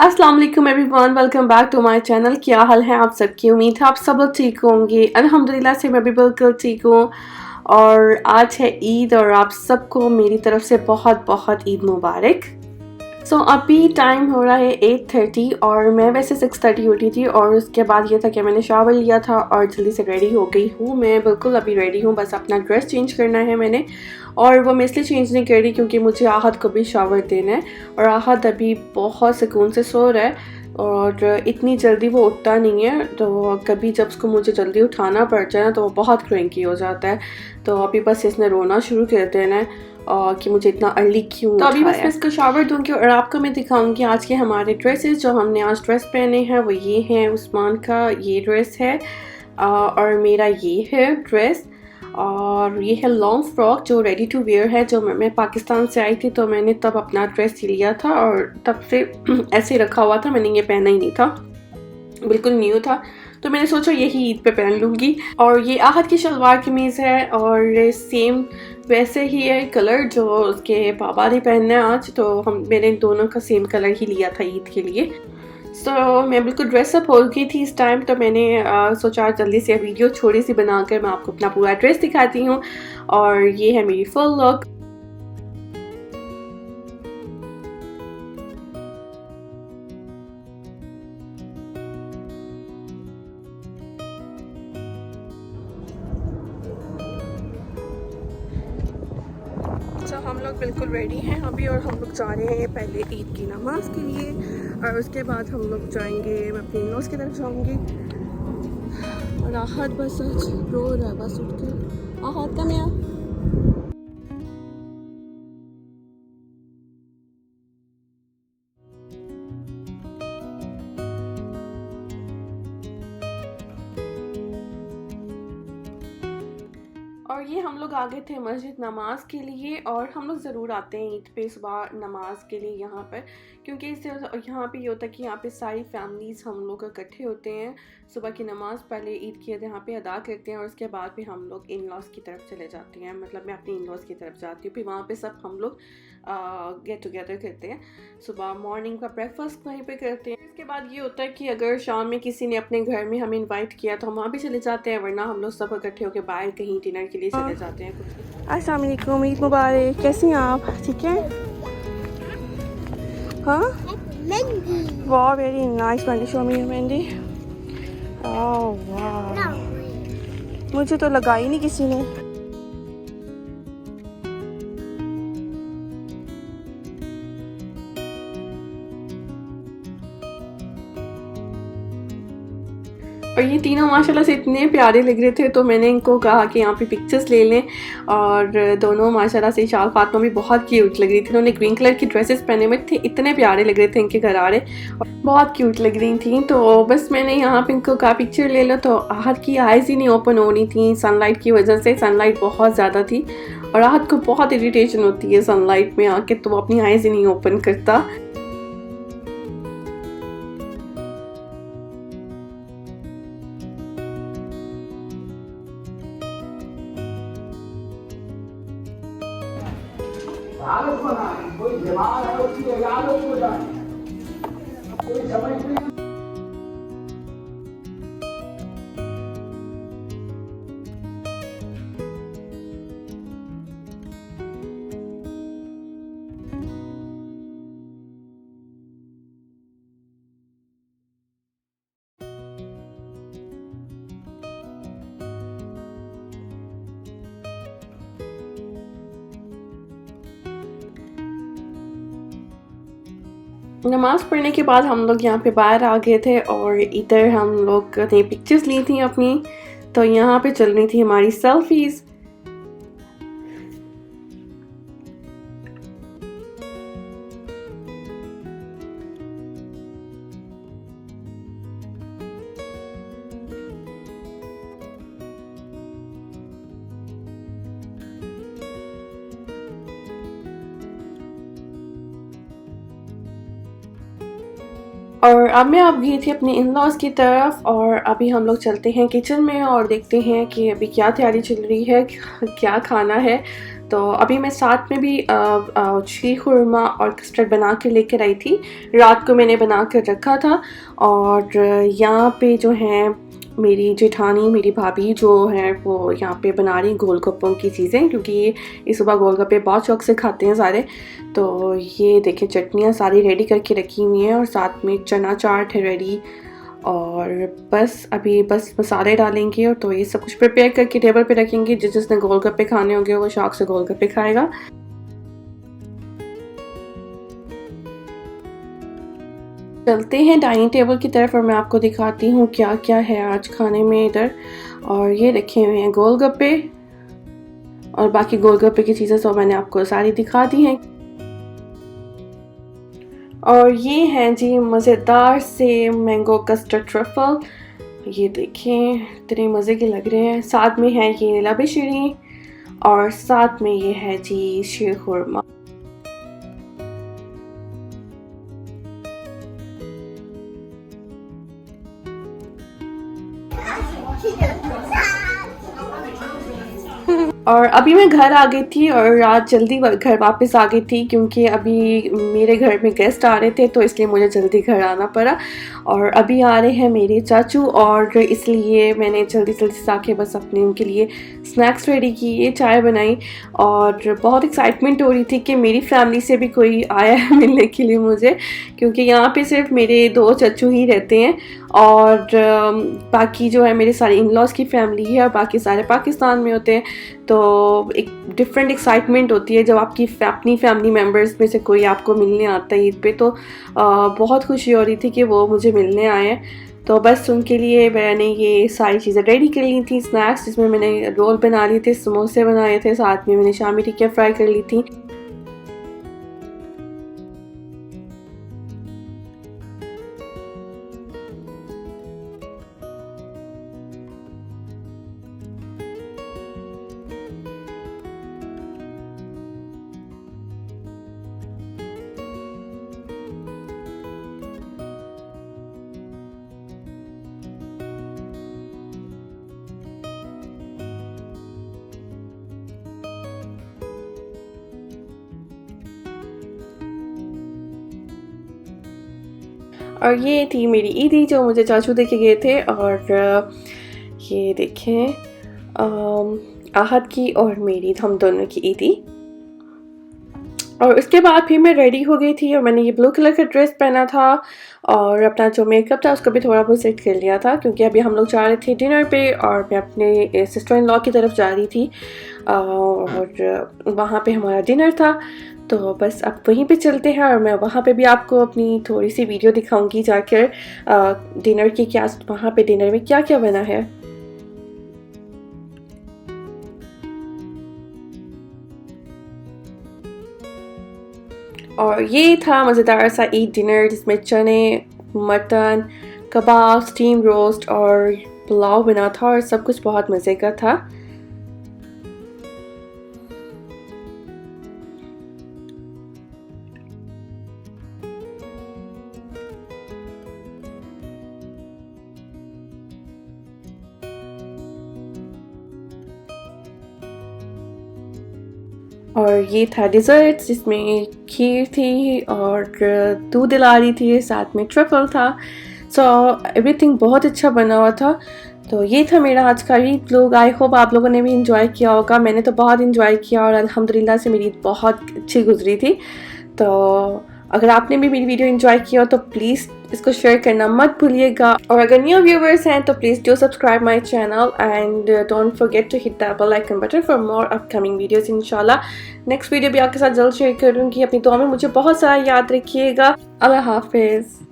अस्सलाम वालेकुम everyone, welcome back to my channel. क्या हाल है आप सबकी? उम्मीद है आप सब लोग ठीक होंगे। अल्हम्दुलिल्लाह से मैं भी बिल्कुल ठीक हूँ। और आज है ईद और आप सबको मेरी तरफ से बहुत बहुत ईद मुबारक। अभी टाइम हो रहा है 8:30 और मैं वैसे 6:30 उठी थी और उसके बाद ये था कि मैंने शावर लिया था और जल्दी से रेडी हो गई हूँ। मैं बिल्कुल अभी रेडी हूँ, बस अपना ड्रेस चेंज करना है मैंने। और वो मैं इसलिए चेंज नहीं कर रही क्योंकि मुझे आहद को भी शावर देना है और आहद अभी बहुत सुकून से सो रहा है और इतनी जल्दी वो उठता नहीं है। तो कभी जब उसको मुझे जल्दी उठाना पड़ जाए ना तो वो बहुत क्रैंकी हो जाता है। तो अभी बस इसने रोना शुरू कर देना है और कि मुझे इतना अर्ली क्यों। तो अभी बस मैं इसको शावर दूंगी और आपको मैं दिखाऊंगी आज के हमारे ड्रेसेस। जो हमने आज ड्रेस पहने हैं वो ये हैं, उस्मान का ये ड्रेस है और मेरा ये है ड्रेस। और ये है लॉन्ग फ्रॉक जो रेडी टू वेयर है। जो मैं पाकिस्तान से आई थी तो मैंने तब अपना ड्रेस सिल लिया था और तब से ऐसे ही रखा हुआ था, मैंने ये पहना ही नहीं था, बिल्कुल न्यू था। तो मैंने सोचा यही ईद पे पहन लूँगी। और ये आहद की शलवार कमीज़ है और सेम वैसे ही है कलर जो उसके पापा ने पहनना है आज। तो मैंने दोनों का सेम कलर ही लिया था ईद के लिए। मैं बिल्कुल ड्रेसअप हो गई थी इस टाइम। तो मैंने सोचा जल्दी से वीडियो छोटी सी बनाकर मैं आपको अपना पूरा ड्रेस दिखाती हूँ। और ये है मेरी फुल लुक। हम लोग बिल्कुल रेडी हैं अभी और हम लोग जा रहे हैं पहले ईद की नमाज के लिए और उसके बाद हम लोग जाएंगे, मैं अपनी इन-लॉज़ की तरफ जाऊंगी। और आहद बस रो रहा है, बस उठ के आहद कम यहाँ। और ये हम लोग आ गए थे मस्जिद नमाज के लिए। और हम लोग ज़रूर आते हैं ईद पे सुबह नमाज के लिए यहाँ पर, क्योंकि इससे यहाँ पे ये होता है कि यहाँ पे सारी फैमिलीज़ हम लोग इकट्ठे होते हैं। सुबह की नमाज पहले ईद की यहाँ पे अदा करते हैं और उसके बाद फिर हम लोग इन लॉज़ की तरफ चले जाते हैं। मतलब मैं अपनी इन लॉज़ की तरफ जाती हूँ, फिर वहाँ पे सब हम लोग गेट टुगेदर करते हैं। सुबह मॉर्निंग का ब्रेकफास्ट वहीं पे करते हैं। इसके बाद ये होता है कि अगर शाम में किसी ने अपने घर में हमें इनवाइट किया तो हम वहाँ भी चले जाते हैं, वरना हम लोग सब इकट्ठे होकर बाहर कहीं डिनर के लिए चले जाते हैं कुछ। अस्सलाम वालेकुम, ईद मुबारक। कैसी हैं आप? ठीक है? हाँ, वाह वेरी नाइस मेहंदी। शो मी मेहंदी। वाह, मुझे तो लगा ही नहीं किसी ने। और ये तीनों माशाल्लाह से इतने प्यारे लग रहे थे तो मैंने इनको कहा कि यहाँ पे पिक्चर्स ले लें। और दोनों माशाल्लाह से शाल फातिमा भी बहुत क्यूट लग रही थी। उन्होंने ग्रीन कलर की ड्रेसेस पहने हुए थे, इतने प्यारे लग रहे थे इनके घरारे और बहुत क्यूट लग रही थी। तो बस मैंने यहाँ पे इनको कहा पिक्चर ले लो। तो आहद की आइज़ ही नहीं ओपन हो रही थी सनलाइट की वजह से, सनलाइट बहुत ज़्यादा थी और आहद को बहुत इरिटेशन होती है सनलाइट में आके, तो वो अपनी आइज़ ही नहीं ओपन करता। कोई दिमाग है उसकी याद हो जाए, कोई समझ नहीं। नमाज़ पढ़ने के बाद हम लोग यहाँ पे बाहर आ गए थे और इधर हम लोग ने पिक्चर्स ली थी अपनी। तो यहाँ पे चल रही थी हमारी सेल्फीज़। और अब मैं अब गई थी अपने इन-लॉज़ की तरफ और अभी हम लोग चलते हैं किचन में और देखते हैं कि अभी क्या तैयारी चल रही है, क्या खाना है। तो अभी मैं साथ में भी शीर खुरमा और कस्टर्ड बना के लेकर आई थी। रात को मैंने बना कर रखा था। और यहाँ पे जो है मेरी जेठानी, मेरी भाभी जो है वो यहाँ पे बना रही गोलगप्पों की चीज़ें, क्योंकि ये सुबह गोलगप्पे बहुत शौक से खाते हैं सारे। तो ये देखें चटनियाँ सारी रेडी करके रखी हुई हैं और साथ में चना चाट है रेडी। और बस अभी बस मसाले डालेंगे और तो ये सब कुछ प्रिपेयर करके टेबल पे रखेंगे। जिसने गोलगप्पे खाने होंगे वो शौक से गोलगप्पे खाएगा। चलते हैं डाइनिंग टेबल की तरफ और मैं आपको दिखाती हूँ क्या क्या है आज खाने में इधर। और ये रखे हुए हैं गोलगप्पे और बाकी गोलगप्पे की चीज़ें तो मैंने आपको सारी दिखा दी हैं। और ये हैं जी मज़ेदार से मैंगो कस्टर्ड ट्रफल। ये देखें इतने मज़े के लग रहे हैं। साथ में है ये लबे शीरी और साथ में ये है जी शीर खुरमा। और अभी मैं घर आ गई थी और रात जल्दी घर वापस आ गई थी, क्योंकि अभी मेरे घर में गेस्ट आ रहे थे तो इसलिए मुझे जल्दी घर आना पड़ा। और अभी आ रहे हैं मेरे चाचू और इसलिए मैंने जल्दी जल्दी से आके बस अपने उनके लिए स्नैक्स रेडी किए, चाय बनाई। और बहुत एक्साइटमेंट हो रही थी कि मेरी फैमिली से भी कोई आया है मिलने के लिए मुझे, क्योंकि यहाँ पे सिर्फ मेरे 2 चाचू ही रहते हैं और बाकी जो है मेरे सारे इन-लॉज़ की फैमिली है और बाकी सारे पाकिस्तान में होते हैं। तो एक डिफरेंट एक्साइटमेंट होती है जब आपकी अपनी फैमिली मेम्बर्स में से कोई आपको मिलने आता है ईद पे। तो बहुत खुशी हो रही थी कि वो मुझे मिलने आए हैं। तो बस उनके लिए मैंने ये सारी चीज़ें रेडी कर ली थी। स्नैक्स जिसमें मैंने रोल बना लिए थे, समोसे बनाए थे, साथ में मैंने शामी टिक्कियाँ फ्राई कर ली थी। और ये थी मेरी ईदी जो मुझे चाचू देके गए थे। और ये देखें आहद की और मेरी, हम दोनों की ईदी। और उसके बाद फिर मैं रेडी हो गई थी और मैंने ये ब्लू कलर का ड्रेस पहना था और अपना जो मेकअप था उसको भी थोड़ा बहुत सेट कर लिया था, क्योंकि अभी हम लोग जा रहे थे डिनर पे और मैं अपने सिस्टर इन लॉ की तरफ जा रही थी और वहाँ पे हमारा डिनर था। तो बस अब वहीं पे चलते हैं और मैं वहाँ पे भी आपको अपनी थोड़ी सी वीडियो दिखाऊंगी जाकर डिनर की, क्या वहाँ पे डिनर में क्या क्या बना है। और ये था मज़ेदार सा ईद डिनर जिसमें चने, मटन, कबाब, स्टीम रोस्ट और पुलाव बना था और सब कुछ बहुत मज़े का था। और ये था डिज़र्ट जिसमें खीर थी और दूध इलायची थी, साथ में ट्रफल था। सो एवरीथिंग बहुत अच्छा बना हुआ था। तो ये था मेरा आज का ईद व्लॉग। आई होप आप लोगों ने भी इंजॉय किया होगा। मैंने तो बहुत इंजॉय किया और अल्हम्दुलिल्लाह से मेरी ईद बहुत अच्छी गुजरी थी। तो अगर आपने भी मेरी वीडियो एंजॉय किया हो तो प्लीज़ इसको शेयर करना मत भूलिएगा। और अगर न्यू व्यूवर्स हैं तो please do subscribe my channel and don't forget to hit the bell icon button for more upcoming videos. इंशाल्लाह नेक्स्ट वीडियो भी आपके साथ जल्द शेयर करूँगी। अपनी दुआ में मुझे बहुत सारा याद रखिएगा। अल्लाह हाफिज़।